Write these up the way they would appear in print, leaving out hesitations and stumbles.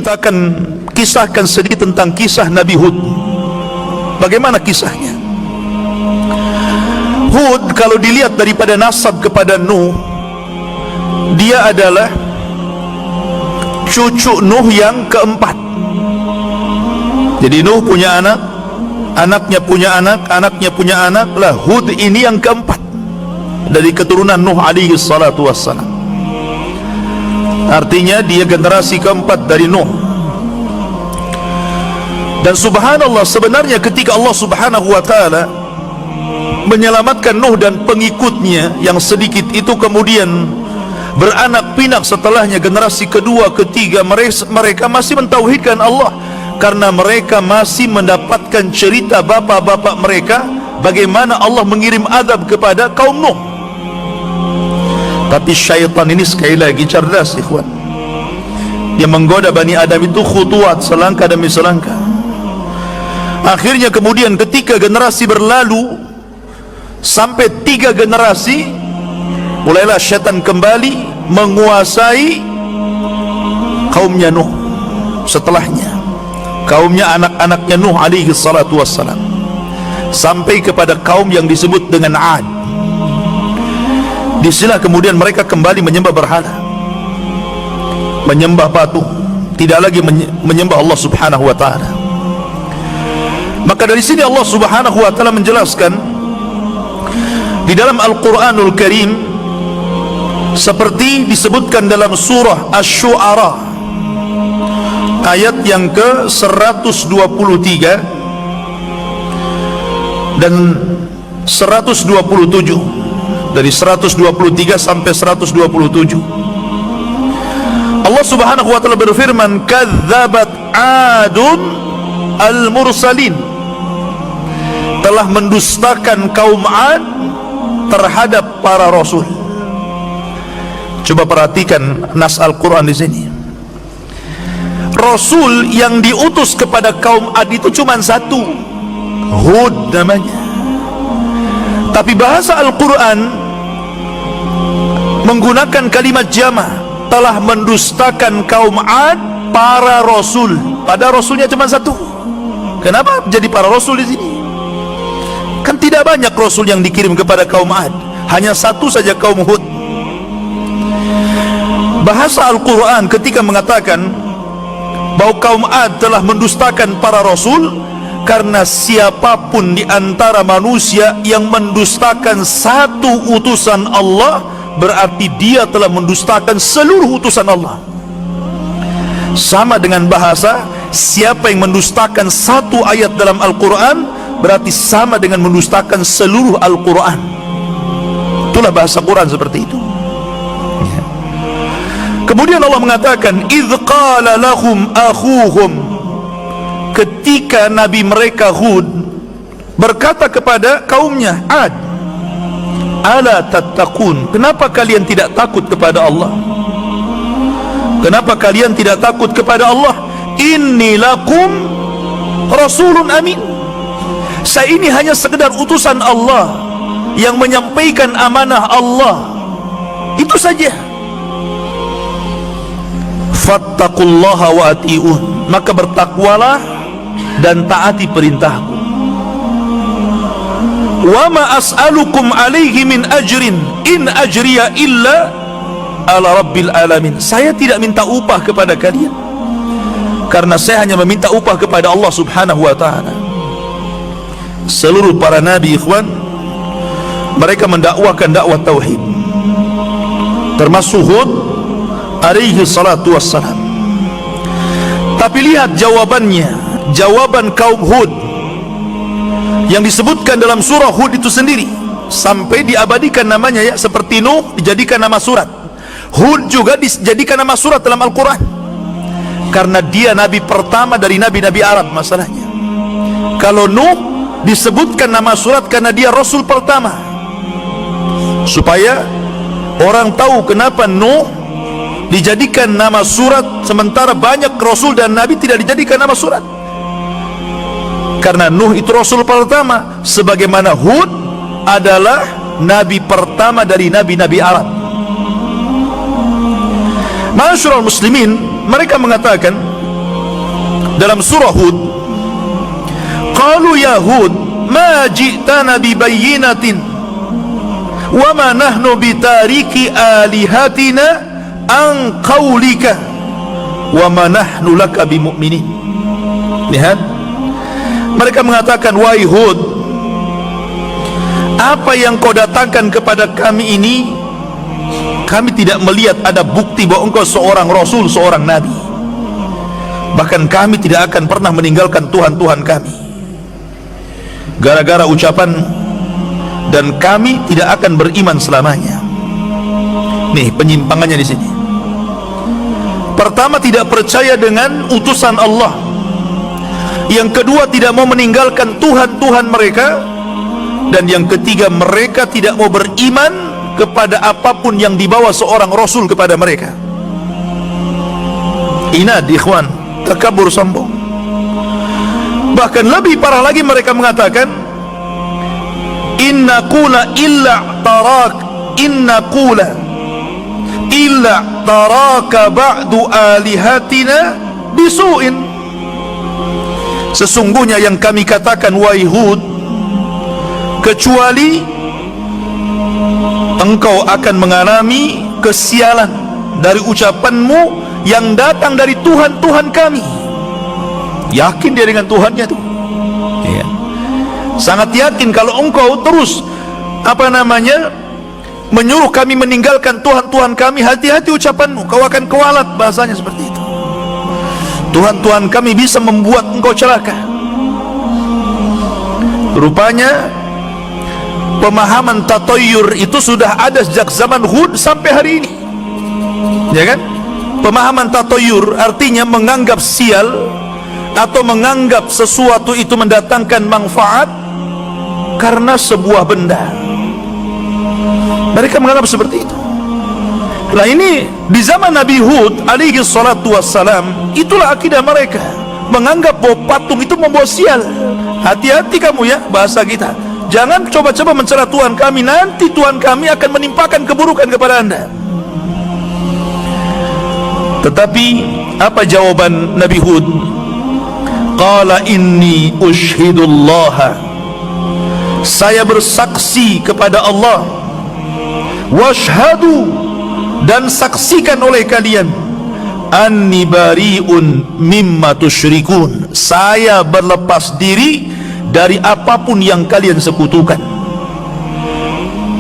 Kita akan kisahkan sedikit tentang kisah Nabi Hud. Bagaimana kisahnya? Hud kalau dilihat daripada nasab kepada Nuh, dia adalah cucu Nuh yang keempat. Jadi Nuh punya anak, anaknya punya anak, anaknya punya anak lah. Hud ini yang keempat dari keturunan Nuh alaihi salatu wassalam. Artinya dia generasi keempat dari Nuh. Dan subhanallah, sebenarnya ketika Allah subhanahu wa ta'ala menyelamatkan Nuh dan pengikutnya yang sedikit itu kemudian beranak pinak setelahnya, generasi kedua, ketiga, mereka masih mentauhidkan Allah, karena mereka masih mendapatkan cerita bapak-bapak mereka bagaimana Allah mengirim azab kepada kaum Nuh. Tapi syaitan ini sekali lagi cerdas, ikhwan. Dia menggoda Bani Adam itu khutuat, selangkah demi selangkah. Akhirnya kemudian ketika generasi berlalu sampai 3 generasi, mulailah syaitan kembali menguasai kaumnya Nuh. Setelahnya kaumnya, anak-anaknya Nuh alaihi salatu wassalam, sampai kepada kaum yang disebut dengan Ad. Di sinilah kemudian mereka kembali menyembah berhala, menyembah patung, tidak lagi menyembah Allah subhanahu wa ta'ala. Maka dari sini Allah subhanahu wa ta'ala menjelaskan di dalam Al-Quranul Karim, seperti disebutkan dalam surah Asy-Syu'ara ayat yang ke 123 dan 127. Dari 123 sampai 127, Allah subhanahu wa ta'ala berfirman, kadzabat adun al-mursalin, telah mendustakan kaum Ad terhadap para rasul. Coba perhatikan nas Al-Quran di sini. Rasul yang diutus kepada kaum Ad itu cuma satu, Hud namanya. Tapi bahasa Al-Quran menggunakan kalimat jama', telah mendustakan kaum Ad para rasul. Pada rasulnya cuma satu. Kenapa jadi para rasul di sini? Kan tidak banyak rasul yang dikirim kepada kaum Ad, hanya satu saja, kaum Hud. Bahasa Al-Quran ketika mengatakan bahwa kaum Ad telah mendustakan para rasul, karena siapapun di antara manusia yang mendustakan satu utusan Allah, berarti dia telah mendustakan seluruh utusan Allah. Sama dengan bahasa, siapa yang mendustakan satu ayat dalam Al-Quran, berarti sama dengan mendustakan seluruh Al-Quran. Itulah bahasa Quran seperti itu. Kemudian Allah mengatakan, idz qala lahum akhuhum, ketika Nabi mereka Hud berkata kepada kaumnya Ad, ala tattaqun, kenapa kalian tidak takut kepada Allah? Kenapa kalian tidak takut kepada Allah? Inni lakum rasulun amin, saya ini hanya sekedar utusan Allah yang menyampaikan amanah Allah, itu saja. Fattaqullaha wa ati'un, maka bertakwalah dan taati perintahku. Wa ma as'alukum alaihi min ajrin in ajriya illa ala rabbil alamin, saya tidak minta upah kepada kalian, karena saya hanya meminta upah kepada Allah subhanahu wa ta'ala. Seluruh para nabi, ikhwan, mereka mendakwakan dakwah tauhid, termasuk Hud alaihi salatu wassalam. Tapi lihat jawabannya, jawaban kaum Hud yang disebutkan dalam surah Hud itu sendiri, sampai diabadikan namanya, ya, seperti Nuh dijadikan nama surat, Hud juga dijadikan nama surat dalam Al-Quran, karena dia nabi pertama dari nabi-nabi Arab. Masalahnya, kalau Nuh disebutkan nama surat karena dia rasul pertama, supaya orang tahu kenapa Nuh dijadikan nama surat sementara banyak rasul dan nabi tidak dijadikan nama surat. Karena Nuh itu rasul pertama, sebagaimana Hud adalah nabi pertama dari nabi-nabi Arab. Ma'asyiral muslimin, mereka mengatakan dalam surah Hud, qalu ya Hud ma ji'tana bibayyinatin wa ma nahnu bitariki alihatina an qawlika wa ma nahnu laka bimu'minin. Lihat, mereka mengatakan, wahai Hud, apa yang kau datangkan kepada kami ini, kami tidak melihat ada bukti bahwa engkau seorang rasul, seorang nabi. Bahkan kami tidak akan pernah meninggalkan Tuhan-Tuhan kami gara-gara ucapan, dan kami tidak akan beriman selamanya. Nih penyimpangannya di sini. Pertama, tidak percaya dengan utusan Allah. Yang kedua, tidak mau meninggalkan Tuhan-Tuhan mereka. Dan yang ketiga, mereka tidak mau beriman kepada apapun yang dibawa seorang rasul kepada mereka. Inad, ikhwan, takabur, sombong. Bahkan lebih parah lagi, mereka mengatakan, inna qula illa taraka ba'du alihatina bisu'in. Sesungguhnya yang kami katakan, wahai Hud, kecuali engkau akan mengalami kesialan dari ucapanmu yang datang dari Tuhan-Tuhan kami. Yakin dia dengan Tuhannya tuh, ya. Sangat yakin kalau engkau terus menyuruh kami meninggalkan Tuhan-Tuhan kami, hati-hati ucapanmu, kau akan kewalat, bahasanya seperti itu. Tuhan-Tuhan kami bisa membuat engkau celaka. Rupanya pemahaman tatoyur itu sudah ada sejak zaman Hud sampai hari ini, ya kan? Pemahaman tatoyur artinya menganggap sial atau menganggap sesuatu itu mendatangkan manfaat karena sebuah benda. Mereka menganggap seperti itu. Nah, ini di zaman Nabi Hud alaihi salatu wassalam, itulah akidah mereka, menganggap bahwa patung itu membawa sial. Hati-hati kamu ya, bahasa kita, jangan coba-coba mencela Tuhan kami, nanti Tuhan kami akan menimpakan keburukan kepada anda. Tetapi apa jawaban Nabi Hud? Qala inni ushhidullaha, saya bersaksi kepada Allah, washhadu, dan saksikan oleh kalian, anni bari'un mimma tusyrikun, saya berlepas diri dari apapun yang kalian sekutukan.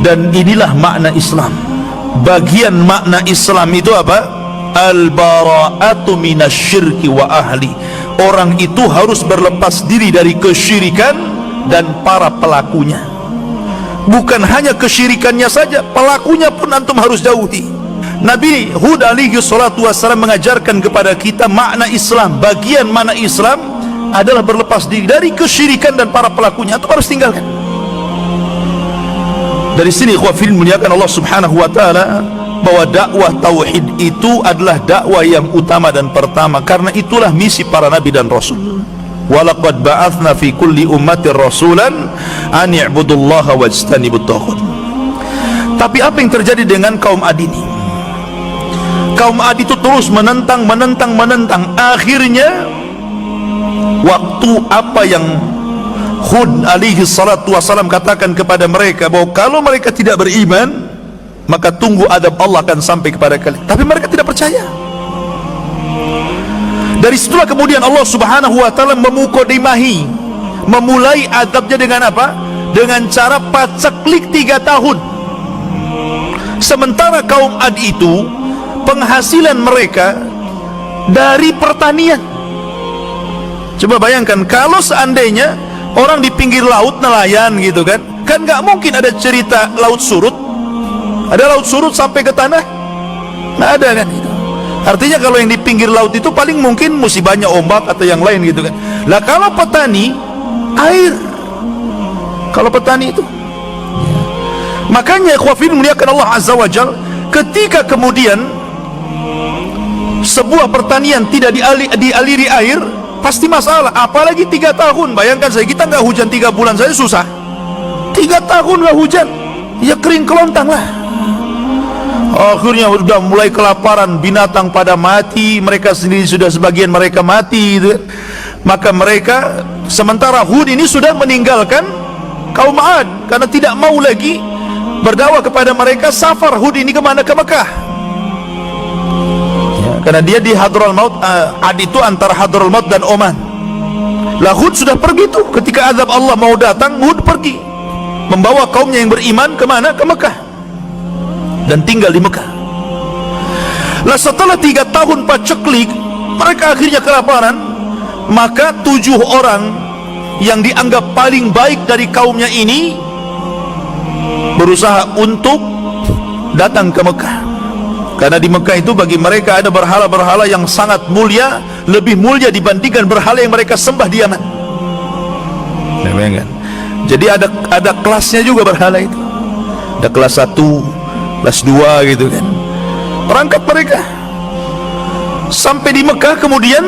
Dan inilah makna Islam. Bagian makna Islam itu apa? Al-bara'atu minasyirki wa ahli. Orang itu harus berlepas diri dari kesyirikan dan para pelakunya. Bukan hanya kesyirikannya saja, pelakunya pun antum harus jauhi. Nabi Hud alaihi salatu wassalam mengajarkan kepada kita makna Islam. Bagian makna Islam adalah berlepas diri dari kesyirikan dan para pelakunya, atau harus tinggalkan. Dari sini ikhwafil muliakan Allah subhanahu wa ta'ala, bahwa dakwah tauhid itu adalah dakwah yang utama dan pertama, karena itulah misi para nabi dan rasul. Walaqad ba'athna fi kulli ummatin rasulan an i'budullaha wajtanibut taghut. Tapi apa yang terjadi dengan kaum Ad ini? Kaum Ad itu terus menentang. Akhirnya waktu apa yang Hud alaihi salatu wassalam katakan kepada mereka, bahwa kalau mereka tidak beriman, maka tunggu adab Allah akan sampai kepada kalian. Tapi mereka tidak percaya. Dari situlah kemudian Allah subhanahu wa ta'ala memukodimahi, memulai adabnya dengan apa? Dengan cara paceklik 3 tahun. Sementara kaum Ad itu penghasilan mereka dari pertanian. Coba bayangkan kalau seandainya orang di pinggir laut nelayan gitu kan nggak mungkin ada cerita laut surut. Ada laut surut sampai ke tanah? Nggak ada kan gitu. Artinya kalau yang di pinggir laut itu paling mungkin musibahnya ombak atau yang lain gitu kan. Lah kalau petani, air. Kalau petani itu, makanya ikhwafin muliakan Allah azza wa jal, ketika kemudian sebuah pertanian tidak dialiri air, pasti masalah. Apalagi 3 tahun. Bayangkan saya, kita nggak hujan 3 bulan saja susah. 3 tahun nggak hujan, ya kering kelontang lah. Akhirnya sudah mulai kelaparan, binatang pada mati, mereka sendiri sudah sebagian mereka mati gitu. Maka mereka, sementara Hud ini sudah meninggalkan kaum Ad karena tidak mau lagi berdakwah kepada mereka. Safar Hud ini kemana? Ke Mekah ya, karena dia di Hadral Maut. Ad itu antara Hadral Maut dan Oman. Lah Hud sudah pergi tuh, ketika azab Allah mau datang, Hud pergi membawa kaumnya yang beriman kemana? Ke Mekah, dan tinggal di Mekah. Lah setelah 3 tahun paceklik, mereka akhirnya kelaparan. Maka 7 orang yang dianggap paling baik dari kaumnya ini berusaha untuk datang ke Mekah, karena di Mekah itu bagi mereka ada berhala-berhala yang sangat mulia, lebih mulia dibandingkan berhala yang mereka sembah di Yaman. Jadi ada kelasnya juga berhala itu. Ada kelas 1, kelas 2 gitu kan. Berangkat mereka sampai di Mekah, kemudian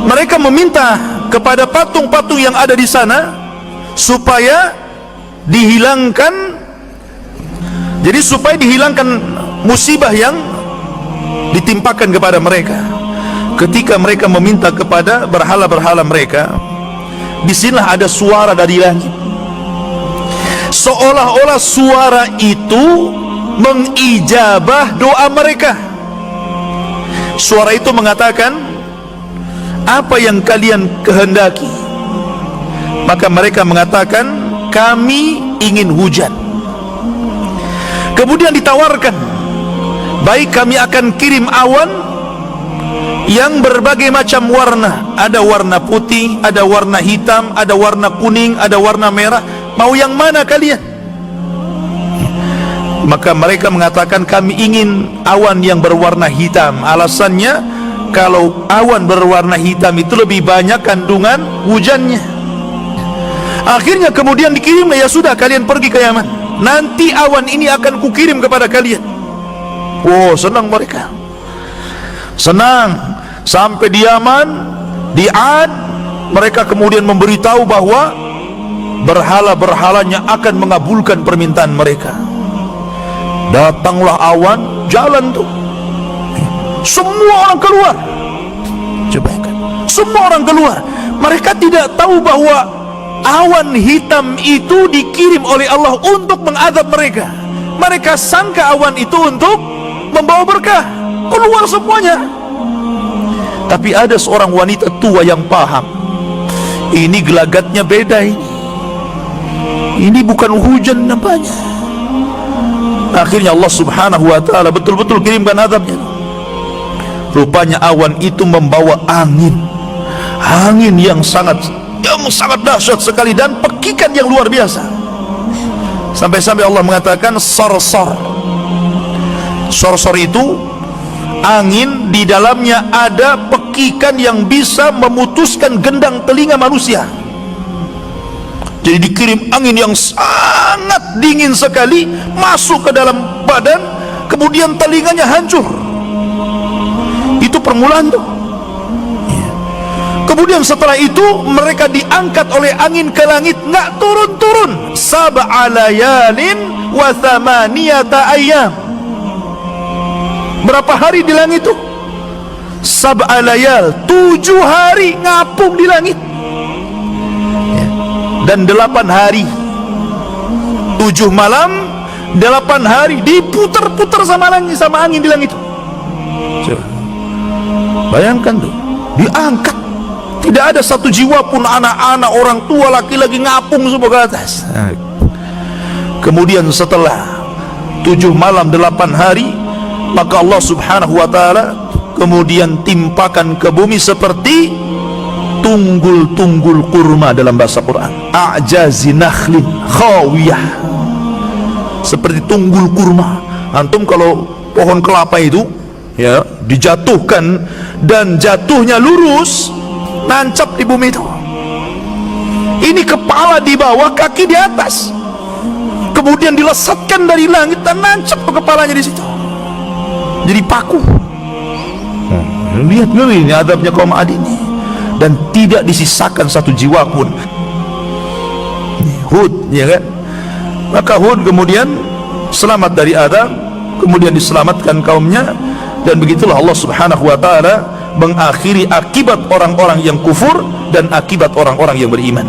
mereka meminta kepada patung-patung yang ada di sana supaya dihilangkan, jadi supaya dihilangkan musibah yang ditimpakan kepada mereka. Ketika mereka meminta kepada berhala-berhala mereka, disinilah ada suara dari langit, seolah-olah suara itu mengijabah doa mereka. Suara itu mengatakan, apa yang kalian kehendaki? Maka mereka mengatakan, kami ingin hujan. Kemudian ditawarkan, baik, kami akan kirim awan yang berbagai macam warna. Ada warna putih, ada warna hitam, ada warna kuning, ada warna merah. Mau yang mana kalian? Maka mereka mengatakan, kami ingin awan yang berwarna hitam. Alasannya, kalau awan berwarna hitam itu lebih banyak kandungan hujannya. Akhirnya kemudian dikirimlah, ya sudah, kalian pergi ke Yaman, nanti awan ini akan kukirim kepada kalian. Oh, senang mereka, senang. Sampai di Yaman, di Ad, mereka kemudian memberitahu bahwa berhala-berhalanya akan mengabulkan permintaan mereka. Datanglah awan, jalan tuh, semua orang keluar. Coba kan, semua orang keluar. Mereka tidak tahu bahwa awan hitam itu dikirim oleh Allah untuk mengadab mereka. Mereka sangka awan itu untuk membawa berkah. Keluar semuanya. Tapi ada seorang wanita tua yang paham, ini gelagatnya beda ini. Ini bukan hujan namanya. Akhirnya Allah Subhanahu wa ta'ala betul-betul kirimkan azabnya. Rupanya awan itu membawa angin, angin yang sangat dahsyat sekali, dan pekikan yang luar biasa. Sampai-sampai Allah mengatakan sarsar. Sarsar itu angin, di dalamnya ada pekikan yang bisa memutuskan gendang telinga manusia. Jadi dikirim angin yang sangat dingin sekali masuk ke dalam badan, kemudian telinganya hancur. Itu permulaan tuh. Kemudian setelah itu mereka diangkat oleh angin ke langit, nggak turun-turun. Sab'a layalin wa thamaniyata ayyam. Berapa hari di langit itu? Sab'a layal, 7 hari ngapung di langit. Dan 8 hari, 7 malam, 8 hari diputar-putar sama angin di langit. Bayangkan tuh, diangkat, tidak ada satu jiwa pun, anak-anak, orang tua, laki-laki, ngapung semua ke atas. Kemudian setelah 7 malam 8 hari, maka Allah Subhanahu wa ta'ala kemudian timpakan ke bumi seperti tunggul-tunggul kurma dalam bahasa Quran. A'jazi nakhlin khawiyah, seperti tunggul kurma. Antum kalau pohon kelapa itu ya dijatuhkan dan jatuhnya lurus, nancap di bumi itu. Ini kepala di bawah, kaki di atas, kemudian dilesatkan dari langit dan nancap ke kepalanya di situ, jadi paku. Lihat dulu ini adabnya kaum Ad ini, dan tidak disisakan satu jiwa pun. Hud, ya kan? Maka Hud kemudian selamat dari adab, kemudian diselamatkan kaumnya, dan begitulah Allah Subhanahu wa ta'ala mengakhiri akibat orang-orang yang kufur dan akibat orang-orang yang beriman.